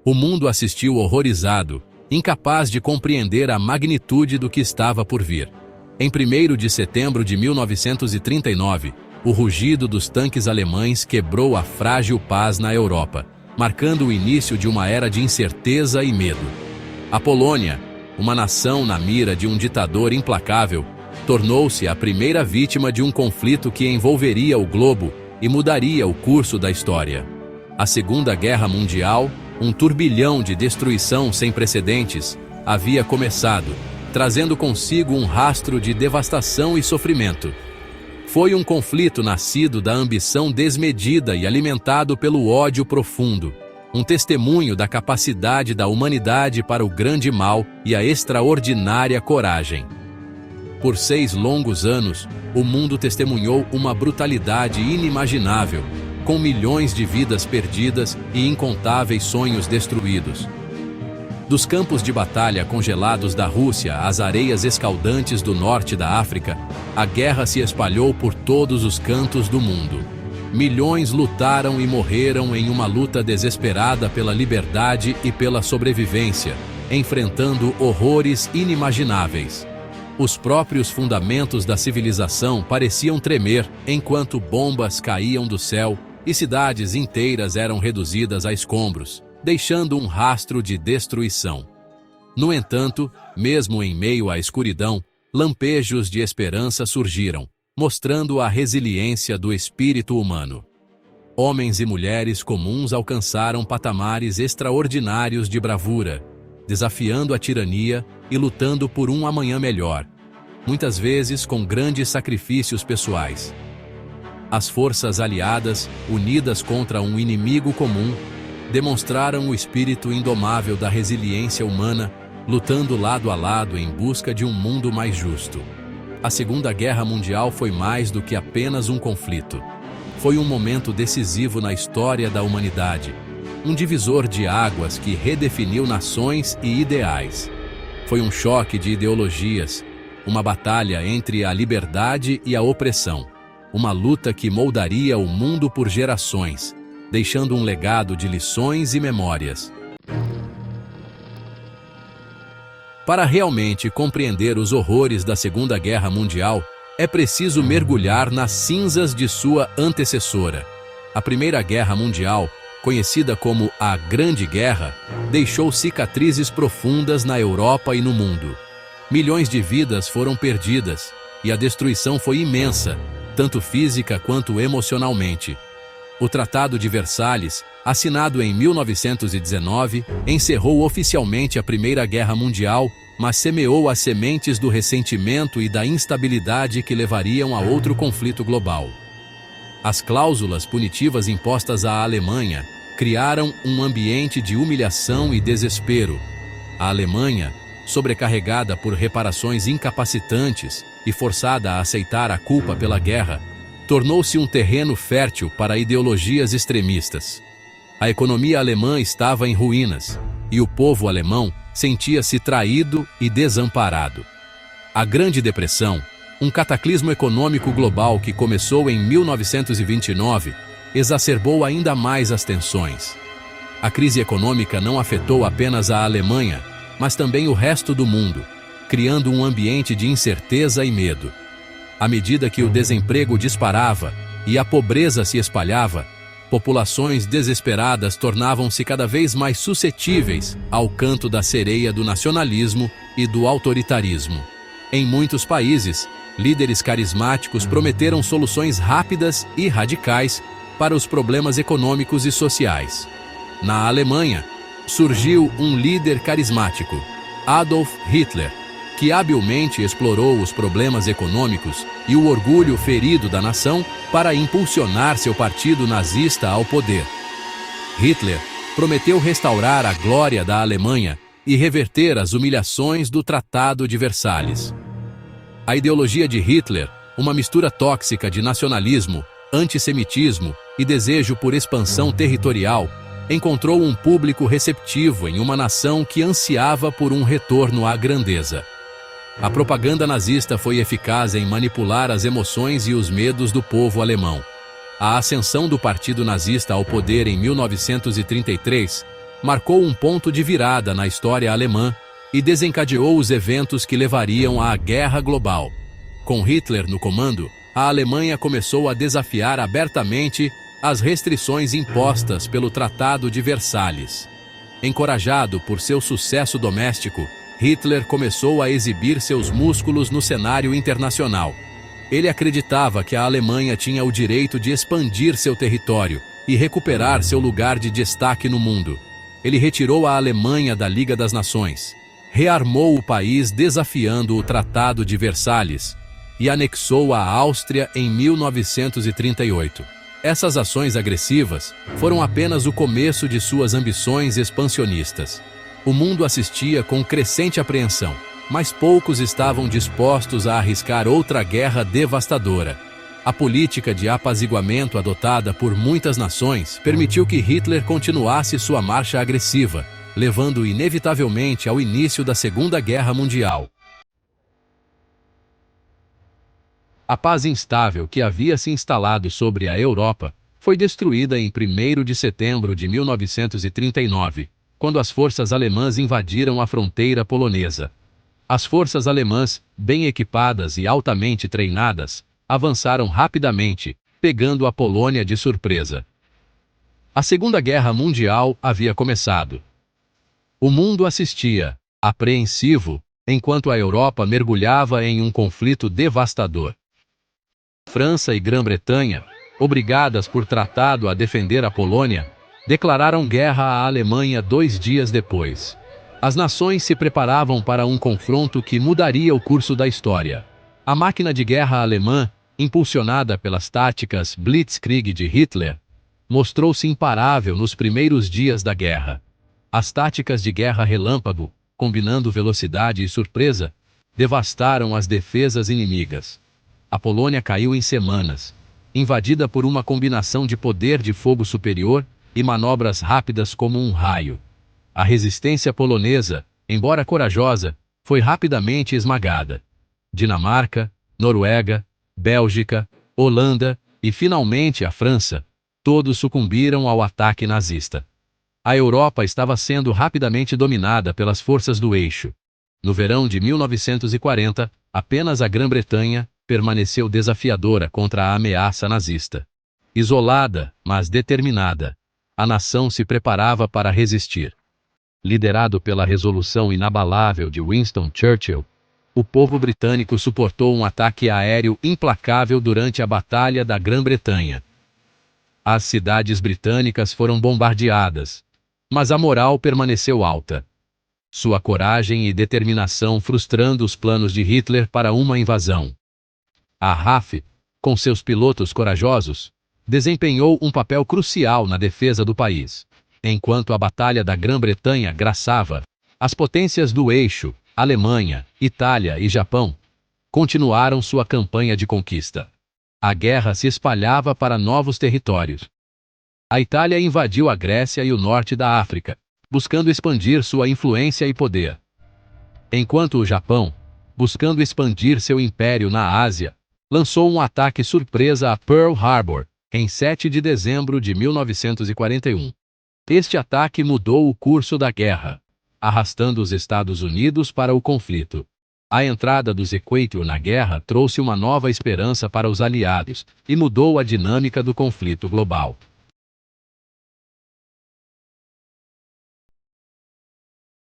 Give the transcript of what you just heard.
O mundo assistiu horrorizado, incapaz de compreender a magnitude do que estava por vir. Em 1º de setembro de 1939, o rugido dos tanques alemães quebrou a frágil paz na Europa, marcando o início de uma era de incerteza e medo. A Polônia, uma nação na mira de um ditador implacável, tornou-se a primeira vítima de um conflito que envolveria o globo e mudaria o curso da história. A Segunda Guerra Mundial, um turbilhão de destruição sem precedentes, havia começado, trazendo consigo um rastro de devastação e sofrimento. Foi um conflito nascido da ambição desmedida e alimentado pelo ódio profundo, um testemunho da capacidade da humanidade para o grande mal e a extraordinária coragem. Por 6 longos anos, o mundo testemunhou uma brutalidade inimaginável, com milhões de vidas perdidas e incontáveis sonhos destruídos. Dos campos de batalha congelados da Rússia às areias escaldantes do norte da África, a guerra se espalhou por todos os cantos do mundo. Milhões lutaram e morreram em uma luta desesperada pela liberdade e pela sobrevivência, enfrentando horrores inimagináveis. Os próprios fundamentos da civilização pareciam tremer enquanto bombas caíam do céu e cidades inteiras eram reduzidas a escombros, deixando um rastro de destruição. No entanto, mesmo em meio à escuridão, lampejos de esperança surgiram, mostrando a resiliência do espírito humano. Homens e mulheres comuns alcançaram patamares extraordinários de bravura, desafiando a tirania e lutando por um amanhã melhor, muitas vezes com grandes sacrifícios pessoais. As forças aliadas, unidas contra um inimigo comum, demonstraram o espírito indomável da resiliência humana, lutando lado a lado em busca de um mundo mais justo. A Segunda Guerra Mundial foi mais do que apenas um conflito. Foi um momento decisivo na história da humanidade, um divisor de águas que redefiniu nações e ideais. Foi um choque de ideologias, uma batalha entre a liberdade e a opressão, uma luta que moldaria o mundo por gerações, deixando um legado de lições e memórias. Para realmente compreender os horrores da Segunda Guerra Mundial, é preciso mergulhar nas cinzas de sua antecessora. A Primeira Guerra Mundial, conhecida como a Grande Guerra, deixou cicatrizes profundas na Europa e no mundo. Milhões de vidas foram perdidas, e a destruição foi imensa, tanto física quanto emocionalmente. O Tratado de Versalhes, assinado em 1919, encerrou oficialmente a Primeira Guerra Mundial, mas semeou as sementes do ressentimento e da instabilidade que levariam a outro conflito global. As cláusulas punitivas impostas à Alemanha criaram um ambiente de humilhação e desespero. A Alemanha, sobrecarregada por reparações incapacitantes e forçada a aceitar a culpa pela guerra, tornou-se um terreno fértil para ideologias extremistas. A economia alemã estava em ruínas, e o povo alemão sentia-se traído e desamparado. A Grande Depressão, um cataclismo econômico global que começou em 1929, exacerbou ainda mais as tensões. A crise econômica não afetou apenas a Alemanha, mas também o resto do mundo, criando um ambiente de incerteza e medo. À medida que o desemprego disparava e a pobreza se espalhava, populações desesperadas tornavam-se cada vez mais suscetíveis ao canto da sereia do nacionalismo e do autoritarismo. Em muitos países, líderes carismáticos prometeram soluções rápidas e radicais para os problemas econômicos e sociais. Na Alemanha, surgiu um líder carismático, Adolf Hitler, que habilmente explorou os problemas econômicos e o orgulho ferido da nação para impulsionar seu partido nazista ao poder. Hitler prometeu restaurar a glória da Alemanha e reverter as humilhações do Tratado de Versalhes. A ideologia de Hitler, uma mistura tóxica de nacionalismo, antissemitismo e desejo por expansão territorial, encontrou um público receptivo em uma nação que ansiava por um retorno à grandeza. A propaganda nazista foi eficaz em manipular as emoções e os medos do povo alemão. A ascensão do Partido Nazista ao poder em 1933 marcou um ponto de virada na história alemã e desencadeou os eventos que levariam à Guerra Global. Com Hitler no comando, a Alemanha começou a desafiar abertamente as restrições impostas pelo Tratado de Versalhes. Encorajado por seu sucesso doméstico, Hitler começou a exibir seus músculos no cenário internacional. Ele acreditava que a Alemanha tinha o direito de expandir seu território e recuperar seu lugar de destaque no mundo. Ele retirou a Alemanha da Liga das Nações, rearmou o país desafiando o Tratado de Versalhes e anexou a Áustria em 1938. Essas ações agressivas foram apenas o começo de suas ambições expansionistas. O mundo assistia com crescente apreensão, mas poucos estavam dispostos a arriscar outra guerra devastadora. A política de apaziguamento adotada por muitas nações permitiu que Hitler continuasse sua marcha agressiva, levando inevitavelmente ao início da Segunda Guerra Mundial. A paz instável que havia se instalado sobre a Europa foi destruída em 1º de setembro de 1939, quando as forças alemãs invadiram a fronteira polonesa. As forças alemãs, bem equipadas e altamente treinadas, avançaram rapidamente, pegando a Polônia de surpresa. A Segunda Guerra Mundial havia começado. O mundo assistia, apreensivo, enquanto a Europa mergulhava em um conflito devastador. França e Grã-Bretanha, obrigadas por tratado a defender a Polônia, declararam guerra à Alemanha 2 dias depois. As nações se preparavam para um confronto que mudaria o curso da história. A máquina de guerra alemã, impulsionada pelas táticas Blitzkrieg de Hitler, mostrou-se imparável nos primeiros dias da guerra. As táticas de guerra relâmpago, combinando velocidade e surpresa, devastaram as defesas inimigas. A Polônia caiu em semanas, invadida por uma combinação de poder de fogo superior e manobras rápidas como um raio. A resistência polonesa, embora corajosa, foi rapidamente esmagada. Dinamarca, Noruega, Bélgica, Holanda e finalmente a França, todos sucumbiram ao ataque nazista. A Europa estava sendo rapidamente dominada pelas forças do eixo. No verão de 1940, apenas a Grã-Bretanha permaneceu desafiadora contra a ameaça nazista. Isolada, mas determinada, a nação se preparava para resistir. Liderado pela resolução inabalável de Winston Churchill, o povo britânico suportou um ataque aéreo implacável durante a Batalha da Grã-Bretanha. As cidades britânicas foram bombardeadas, mas a moral permaneceu alta. Sua coragem e determinação frustrando os planos de Hitler para uma invasão. A RAF, com seus pilotos corajosos, desempenhou um papel crucial na defesa do país. Enquanto a Batalha da Grã-Bretanha graçava, as potências do eixo, Alemanha, Itália e Japão, continuaram sua campanha de conquista. A guerra se espalhava para novos territórios. A Itália invadiu a Grécia e o norte da África, buscando expandir sua influência e poder. Enquanto o Japão, buscando expandir seu império na Ásia, lançou um ataque surpresa a Pearl Harbor, em 7 de dezembro de 1941. Este ataque mudou o curso da guerra, arrastando os Estados Unidos para o conflito. A entrada dos Equator na guerra trouxe uma nova esperança para os aliados e mudou a dinâmica do conflito global.